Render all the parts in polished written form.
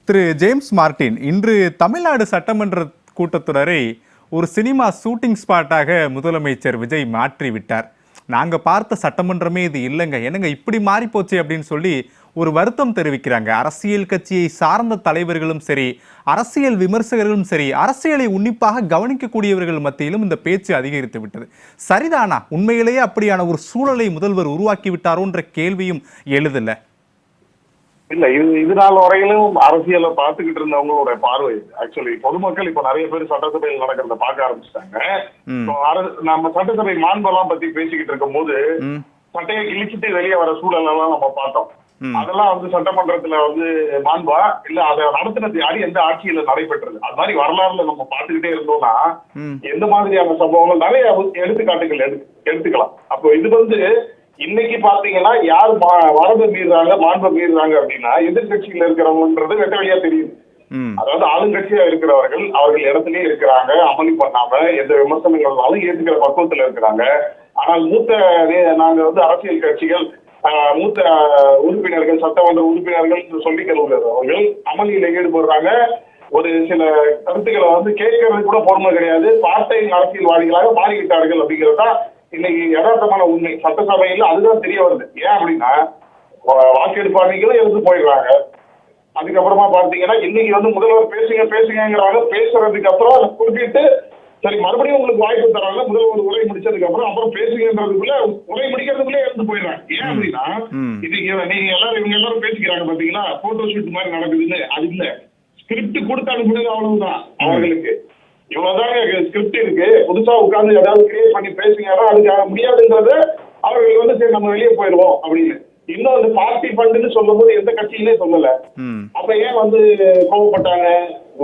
திரு James Martin இன்று தமிழ்நாடு சட்டமன்ற கூட்டத்தொடரை ஒரு சினிமா ஷூட்டிங் ஸ்பாட்டாக முதலமைச்சர் விஜய் மாற்றிவிட்டார். நாங்கள் பார்த்த சட்டமன்றமே இது இல்லைங்க, என்னங்க இப்படி மாறி போச்சு அப்படின்னு சொல்லி ஒரு வருத்தம் தெரிவிக்கிறாங்க. அரசியல் கட்சியை சார்ந்த தலைவர்களும் சரி, அரசியல் விமர்சகர்களும் சரி, அரசியலை உன்னிப்பாக கவனிக்கக்கூடியவர்கள் மத்தியிலும் இந்த பேச்சு அதிகரித்து விட்டது. சரிதானா? உண்மையிலேயே அப்படியான ஒரு சூழலை முதல்வர் உருவாக்கி விட்டாரோன்ற கேள்வியும் எழுதல. இல்ல, இது நாள் வரையிலும் அரசியலை பார்த்துக்கிட்டு இருந்தவங்களோட பார்வை. ஆக்சுவலி பொதுமக்கள் இப்ப நிறைய பேர் சட்டசபையில் நடக்கிறத பார்க்க ஆரம்பிச்சிட்டாங்க. நம்ம சட்டசபை மாண்பெல்லாம் பத்தி பேசிக்கிட்டு இருக்கும் போது சட்டையை கிழிச்சிட்டு வெளியே வர சூழல் எல்லாம் நம்ம பார்த்தோம். அதெல்லாம் சட்டமன்றத்துல மாண்பா இல்ல அதை நடத்தினது யாரு, எந்த ஆட்சியில நடைபெற்றது, அது மாதிரி வரலாறுல நம்ம பார்த்துக்கிட்டே இருந்தோம்னா எந்த மாதிரியான சம்பவங்கள் நிறைய எடுத்துக்காட்டுகள் எடுத்துக்கலாம். அப்போ இது இன்னைக்கு பாத்தீங்கன்னா யார் வரம்பை மீறாங்க, மாண்பை மீறாங்க அப்படின்னா எதிர்கட்சியில இருக்கிறவங்கன்றது வெட்ட வழியா தெரியுது. அதாவது ஆளுங்கட்சியா இருக்கிறவர்கள் அவர்கள் இடத்துலயே இருக்கிறாங்க, அமளி பண்ணாம எந்த விமர்சனங்கள்னாலும் ஏற்றுக்கிற பக்குவத்துல இருக்கிறாங்க. ஆனால் நாங்க அரசியல் கட்சிகள், மூத்த உறுப்பினர்கள், சட்டமன்ற உறுப்பினர்கள் சொல்லிக்கிறவர்கள் அமளியில ஈடுபடுறாங்க. ஒரு சில கருத்துக்களை கேட்கறது கூட பொறுமை கிடையாது. பார்ட்டை அரசியல்வாதிகளாக மாறிவிட்டார்கள் அப்படிங்கிறதா இன்னைக்கு யதார்த்தமான உண்மை. சட்டசபையில் அதுதான் தெரிய வருது. ஏன் அப்படின்னா வாக்கெடுப்பு அன்னைக்கு இருந்து போயிடுறாங்க. அதுக்கப்புறமா பார்த்தீங்கன்னா இன்னைக்கு முதல்வர் பேசுங்கிறாங்க. பேசுறதுக்கு அப்புறம் அதை குறிப்பிட்டு சரி மறுபடியும் உங்களுக்கு வாய்ப்பு தராங்க. முதல்வர் உரை முடிச்சதுக்கு அப்புறம் பேசுகிறதுக்குள்ள உரை முடிக்கிறதுக்குள்ளே இருந்து போயிடுறாங்க. ஏன் அப்படின்னா இன்னைக்கு இவங்க எல்லாரும் பேசிக்கிறாங்க பாத்தீங்களா, போட்டோ ஷூட் மாதிரி நடக்குதுன்னு. அது இல்ல, ஸ்கிரிப்ட் கொடுத்து அனுப்புறது அவ்வளவுதான். அவர்களுக்கு இவ்வளவுதான் ஸ்கிரிப்ட் இருக்கு, புதுசா உட்கார்ந்து ஏதாவது கிரியேட் பண்ணி பேசுங்கன்னா அதுக்காக முடியாதுன்றது அவர்கள் சரி நம்ம வெளியே போயிடுவோம் அப்படின்னு. இன்னும் பார்ட்டி ஃபண்டுன்னு சொல்லும் போது எந்த கட்சியிலே சொல்லல. அப்ப ஏன் கோவப்பட்டாங்க?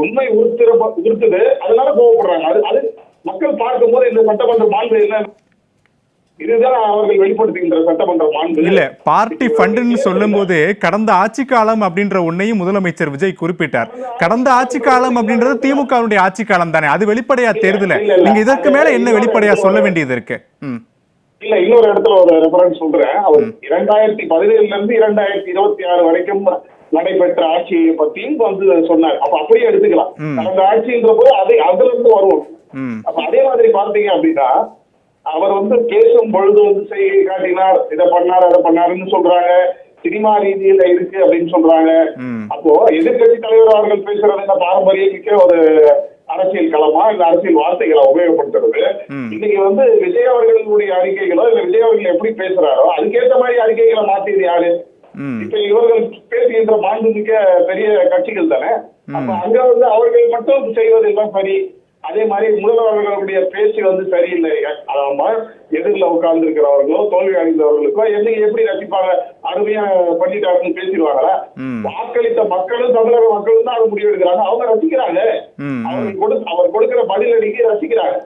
உண்மை உறுத்துது, அதனால கோவப்படுறாங்க. அது மக்கள் பார்க்கும் போது இந்த சட்டமன்ற மாண்பு என்ன, இதுதான் அவர்கள் வெளிப்படுத்துகின்ற சட்டமன்ற மாண்பு. இல்ல, பார்ட்டி ஃபண்டுன்னு சொல்லும் போது கடந்த ஆட்சி காலம் அப்படின்ற ஒன்னையும் முதலமைச்சர் விஜய் குறிப்பிட்டார். கடந்த ஆட்சி காலம் அப்படின்றது திமுகவுடைய ஆட்சி காலம் தானே, அது வெளிப்படையா தேர்தல. நீங்க இதற்கு மேல என்ன வெளிப்படையா சொல்ல வேண்டியது இருக்கு? இல்ல, இன்னொரு இடத்துல ஒரு ரெஃபரன்ஸ் சொல்றேன். அவர் 2017 இருந்து 2026 வரைக்கும் நடைபெற்ற ஆட்சியை பத்தியும் சொன்னார். அப்ப அப்படியே எடுத்துக்கலாம். கடந்த ஆட்சின்ற போது அதுல இருந்து வருவோம். அப்ப அதே மாதிரி பார்த்தீங்க அப்படின்னா அவர் பேசும் பொழுது செய்கை காட்டினார், இதை பண்ணார் அதை பண்ணாருன்னு சொல்றாங்க. சினிமா ரீதியில இருக்கு அப்படின்னு சொல்றாங்க. அப்போ எதிர்கட்சி தலைவர் அவர்கள் பேசுறது இந்த பாரம்பரியமிக்க ஒரு அரசியல் களமா இல்ல அரசியல் வார்த்தைகளை உபயோகப்படுத்துறது. இன்னைக்கு விஜய் அவர்களுடைய அறிக்கைகளோ இல்ல விஜய் அவர்கள் எப்படி பேசுறாரோ அதுக்கேற்ற மாதிரி அறிக்கைகளை மாத்தியது யாரு? இப்ப இவர்கள் பேசுகின்ற மாண்புமிக்க பெரிய கட்சிகள் தானே. அப்ப அங்க அவர்கள் மட்டும் செய்வதெல்லாம் சரி. அதே மாதிரி முதல்வர்களுடைய பேச்சு சரியில்லை. எதிரில் உட்கார்ந்து இருக்கிறவர்களோ தோல்வி அடைந்தவர்களுக்கோ எப்படி ரசிப்பாங்க? அருமையா பண்ணிட்டாருன்னு பேசிடுவாங்களா? வாக்களித்த மக்களும் தமிழக மக்களும் தான் அது முடிவெடுக்கிறாங்க. அவங்க ரசிக்கிறாங்க. அவர் கொடுக்கிற பதிலடிக்கு ரசிக்கிறாங்க.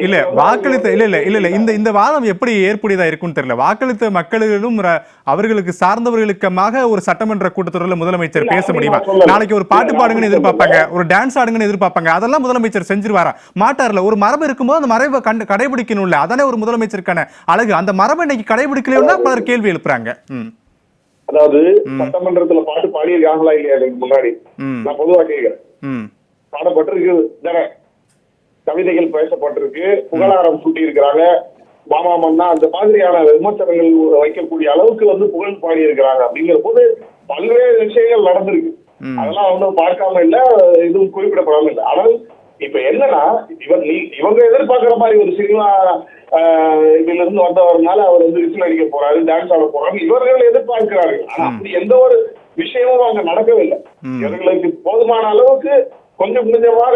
இல்ல வாக்களித்த இல்ல இந்த வாதம் எப்படி ஏற்புடையதா இருக்குன்னு தெரியல. வாக்களித்த மக்களும் அவர்களுக்கு சார்ந்தவர்களுக்காக ஒரு சட்டமன்ற கூட்டத்தொடரில் முதலமைச்சர் பேச முடியுமா? நாளைக்கு ஒரு பாட்டு பாடுங்கன்னு எதிர்பார்ப்பாங்க, ஒரு டான்ஸ் ஆடுங்கன்னு எதிர்பார்ப்பாங்க. அதெல்லாம் முதலமைச்சர் செஞ்சிருவாரா? மாட்டார்ல. ஒரு மரபு இருக்கும்போது அந்த மரபை கடைபிடிக்கணும்ல. அதானே ஒரு முதலமைச்சருக்கான அழகு. அந்த மரபை இன்னைக்கு கடைபிடிக்கலன்னா பலர் கேள்வி எழுப்புறாங்க. அதாவது சட்டமன்றத்துல பாட்டு பாடியிருக்காங்களா இல்லையா? முன்னாடி நான் பொதுவா கேட்கிறேன். பாடப்பட்டிருக்கு, கவிதைகள் பேசப்பட்டிருக்கு, புகழாரம் சூட்டி இருக்கிறாங்க. மாமாமன்னா அந்த மாதிரியான விமர்சனங்கள் வைக்கக்கூடிய அளவுக்கு புகழ் பாடி இருக்கிறாங்க. அப்படிங்கிற போது பல்வேறு விஷயங்கள் நடந்திருக்கு. அதெல்லாம் பார்க்காம இல்ல, இதுவும் குறிப்பிடப்படாம இல்லை. ஆனால் இப்ப என்னன்னா இவங்க எதிர்பார்க்கிற மாதிரி ஒரு சினிமா இதுல இருந்து வந்தவர்னால அவர் விசில் அடிக்க போறாரு, டான்ஸ் ஆட போறாரு, இவர்கள் எதிர்பார்க்கிறார்கள். ஆனா அப்படி எந்த ஒரு விஷயமும் அங்க நடக்கவில்லை. இவர்களுக்கு போதுமான அளவுக்கு கொஞ்சம் கொஞ்சமாக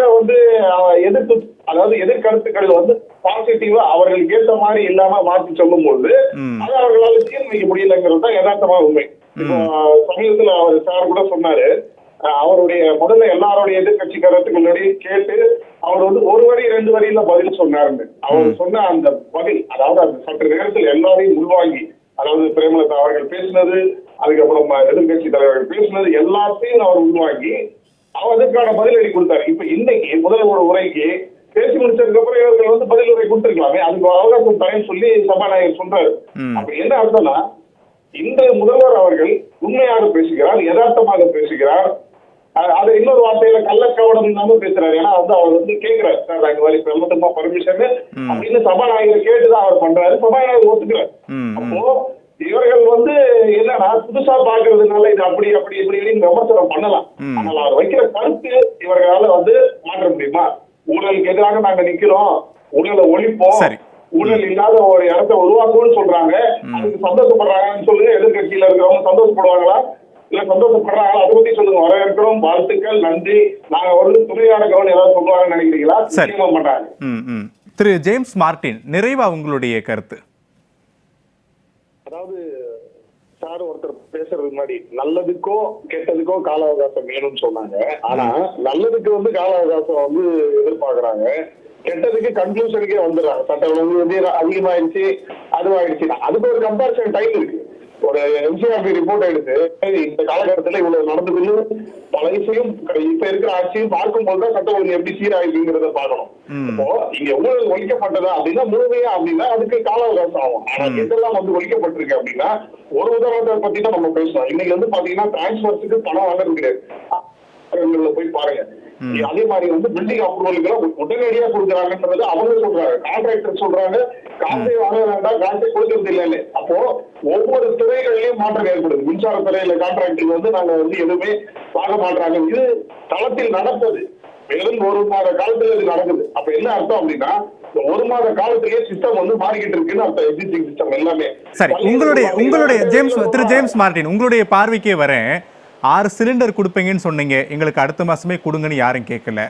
எதிர்ப்பு, அதாவது எதிர்கருத்துக்கள் பாசிட்டிவா அவர்களுக்கு ஏற்ற மாதிரி இல்லாம மாற்றி சொல்லும் போது அது அவர்களால் தீர்மானிக்க முடியலங்கிறது தான் யதார்த்தமான உண்மை. இப்போ சமீபத்துல அவர் சார் கூட சொன்னாரு, அவருடைய முதல்ல எல்லாருடைய எதிர்கட்சி கருத்துக்களுடைய கேட்டு அவர் ஒரு வரி 2 வரியில பதில் சொன்னாருன்னு. அவர் சொன்ன அந்த பதில், அதாவது அந்த சற்று நேரத்தில் எல்லாரையும் உள்வாங்கி, அதாவது பிரேமலதா அவர்கள் பேசினது, அதுக்கப்புறம் எதிர்கட்சி தலைவர்கள் பேசினது எல்லாத்தையும் அவர் உள்வாங்கி அதற்கான பதிலடி கொடுத்தாரு. இப்ப இன்னைக்கு முதல் ஒரு உரைக்கு பேசி முடிச்சதுக்கு அப்புறம் இவர்கள் பதில் உரை கொடுத்திருக்கலாமே, அதுக்கு அவகாசம் தரேன்னு சொல்லி சபாநாயகர் சொல்றாரு. அப்படி என்ன அர்த்தம்னா இந்த முதல்வர் அவர்கள் உண்மையாக பேசுகிறார், யதார்த்தமாக பேசுகிறார். கள்ளக்கவடம் இல்லாம பேசுறாரு. ஏன்னா வந்து அவர் வந்து கேட்கிறாரு, சார் நாங்க மாதிரி பிரமத்தமா பர்மிஷன் அப்படின்னு சபாநாயகர் கேட்டுதான் அவர் பண்றாரு. சபாநாயகர் ஒத்துக்கிறார். அப்போ இவர்கள் வந்து என்னன்னா புதுசா பாக்குறதுனால இது அப்படி அப்படி இப்படி விமர்சனம் பண்ணலாம். ஆனால் அவர் வைக்கிற கருத்து இவர்களால வந்து மாற்ற முடியுமா? ஊழலுக்கு எதிராக நாங்க நிக்கிறோம், ஊழலை ஒழிப்போம், ஊழல் இல்லாத ஒரு இடத்தை உருவாக்குவோம்னு சொல்றாங்க. அதுக்கு சந்தோஷப்படுறாங்கன்னு சொல்லுங்க. எதிர்கட்சியில இருக்கிறவங்க சந்தோஷப்படுவாங்களா? இல்ல சந்தோஷப்படுறாங்களா? அதை பத்தி சொல்லுங்க. வரவேற்கிறோம், வாழ்த்துக்கள், நன்றி, நாங்க ஒரு துணையான கவனம் ஏதாவது சொல்லுவாங்கன்னு நினைக்கிறீங்களா? நிச்சயமா பண்றாங்க. திரு ஜேம்ஸ் மார்ட்டின், நிறைவா உங்களுடைய கருத்து. அதாவது சார் ஒருத்தர் பேசுறதுக்கு முன்னாடி நல்லதுக்கோ கெட்டதுக்கோ கால அவகாசம் வேணும்னு சொன்னாங்க. ஆனா நல்லதுக்கு வந்து கால அவகாசம் வந்து எதிர்பார்க்கறாங்க, கெட்டதுக்கு கன்க்ளூஷனுக்கே வந்துடுறாங்க. சட்ட ஒழுங்கு வந்து அதிகமாயிடுச்சு, அதுவாயிடுச்சு. அதுக்கு ஒரு கம்பேரிசன் டைம் இருக்கு. ஒரு என்சிஆர்பி ரிப்போர்ட் எடுத்து இந்த காலகட்டத்துல இவ்வளவு நடந்ததுன்னு பல விஷயம் இப்ப இருக்கிற ஆட்சியும் பார்க்கும் போதுதான் சட்ட ஒழுங்கு எப்படி சீராயிருக்குங்கிறத பார்க்கணும். இப்போ இங்க ஊழல் ஒழிக்கப்பட்டதா அப்படின்னா முழுமையா அப்படின்னா அதுக்கு கால அவகாசம் ஆகும். ஆனா எதெல்லாம் வந்து ஒழிக்கப்பட்டிருக்கு அப்படின்னா ஒரு உதாரணத்தை பத்தி தான் நம்ம பேசணும். இன்னைக்கு வந்து பாத்தீங்கன்னா டிரான்ஸ்பர்ஸுக்கு பணம் வாங்குறது கிடையாது. போய் பாருங்க. அதே மாதிரி வந்து பில்டிங் அப்ரூவல்களை உடனடியா கொடுக்குறாங்கன்றது அவங்க சொல்றாங்க, கான்ட்ராக்டர் சொல்றாங்க. காசை வாங்க வேண்டாம், காசை கொடுக்கறது இல்லைன்னு. அப்போ ஒவ்வொரு துறைகளிலையும் மாற்றம் ஏற்படுது. மின்சார துறையில கான்ட்ராக்டர் வந்து நாங்க வந்து எதுவுமே வாங்க மாட்டாங்க. இது தளத்தில் நடப்பது. மேலும் ஒரு மாத காலத்துல இது நடக்குது. அப்ப என்ன அர்த்தம் அப்படின்னா ஒரு மாத காலத்திலேயே சிஸ்டம் வந்து மாறிக்கிட்டு இருக்குன்னு அர்த்தம். எக்ஸிஸ்டிங் சிஸ்டம் எல்லாமே. சரி, உங்களுடைய திரு ஜேம்ஸ் மார்ட்டின், உங்களுடைய பார்வைக்கே வரேன். 6 சிலிண்டர் கொடுப்பீங்கன்னு சொன்னீங்க, எங்களுக்கு அடுத்த மாசமே கொடுங்கன்னு யாரும் கேட்கல.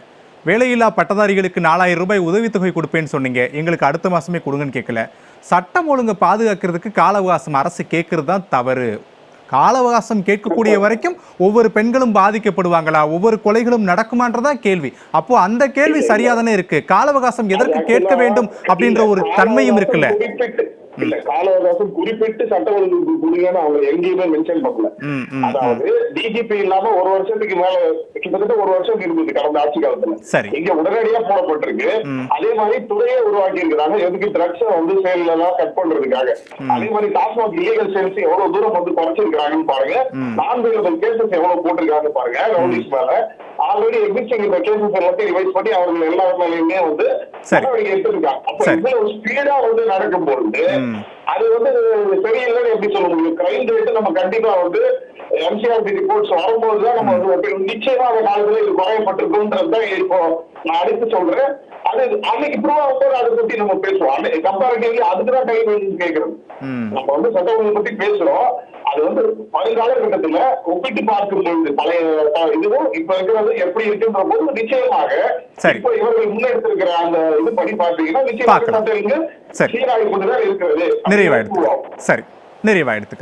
வேலையில்லா பட்டதாரிகளுக்கு 4000 ரூபாய் உதவித்தொகை கொடுப்பேன்னு சொன்னீங்க, எங்களுக்கு அடுத்த மாசமே கொடுங்கன்னு கேட்கல. சட்டம் ஒழுங்கை பாதுகாக்கிறதுக்கு கால அவகாசம் அரசு கேட்கறது தான் தவறு. கால அவகாசம் கேட்கக்கூடிய வரைக்கும் ஒவ்வொரு பெண்களும் பாதிக்கப்படுவாங்களா, ஒவ்வொரு கொலைகளும் நடக்குமான்றதான் கேள்வி. அப்போ அந்த கேள்வி சரியாதானே இருக்கு. கால அவகாசம் எதற்கு கேட்க வேண்டும் அப்படின்ற ஒரு தன்மையும் இருக்குல்ல. இல்ல, கால அவகாசம் குறிப்பிட்டு சட்ட ஒழுங்கு கொடுங்கன்னு அவங்க எங்கேயுமே மென்ஷன் பண்ணல. அதாவது டிஜிபி இல்லாம ஒரு வருஷத்துக்கு மேல கிட்டத்தட்ட ஒரு வருஷம் இருந்தது கடந்த ஆட்சி காலத்துல. இங்க உடனடியா போடப்பட்டிருக்கு. அதே மாதிரி துறையை உருவாக்கி இருக்கிறாங்க. எதுக்கு ட்ரக்ஸ் வந்து சேல் எல்லாம் கட் பண்றதுக்காக. அதே மாதிரி டாஸ்மாக் இல்லீகல் சேல்ஸ் எவ்வளவு தூரம் வந்து குறைச்சிருக்காங்கன்னு பாருங்க. 4 கேசஸ் எவ்வளவு போட்டிருக்காங்க பாருங்க ரவுடிஸ் மேல. ஆல்ரெடி எக்ஸிஸ்டிங் இந்த கேசஸ் எல்லாத்தையும் ரிவைஸ் பண்ணி அவர்கள் எல்லா மேலேயுமே வந்து நடவடிக்கை எடுத்திருக்காங்க. அப்ப இதுல ஒரு ஸ்பீடா வந்து நடக்கும் பொழுது அது வந்து சரியில்லைன்னு எப்படி சொல்ல முடியும்? கிரைம் ரேட் நம்ம கண்டிப்பா வந்து என்சிஆர்பி ரிப்போர்ட்ஸ் வரும்போதுதான் நம்ம வந்து நிச்சயமா அந்த காலத்துல இது குறையப்பட்டிருக்குன்றதுதான் இப்போ நான் அடுத்து சொல்றேன். அது அன்னைக்கு ப்ரூவ் ஆகும்போது அதை பத்தி நம்ம பேசுவோம். கம்பேரிட்டிவ்லி அதுக்குதான் டைம் கேட்கறது. நம்ம வந்து சட்ட ஒழுங்கு பத்தி பேசுறோம். அது வந்து வருங்காலகட்டத்துல ஒப்பிட்டு பார்க்கும் பொழுது பழைய இதுவும் இப்ப இருக்கிறது எப்படி இருக்குன்ற போது நிச்சயமாக இப்ப இவர்கள் முன்னெடுத்திருக்கிற அந்த இது படி பார்த்தீங்கன்னா நிச்சயமாக சட்ட ஒழுங்கு சீராகி கொண்டுதான் இருக்கிறது. நிறைவாயிடுத்து. சரி, நிறைவாயிடுத்து.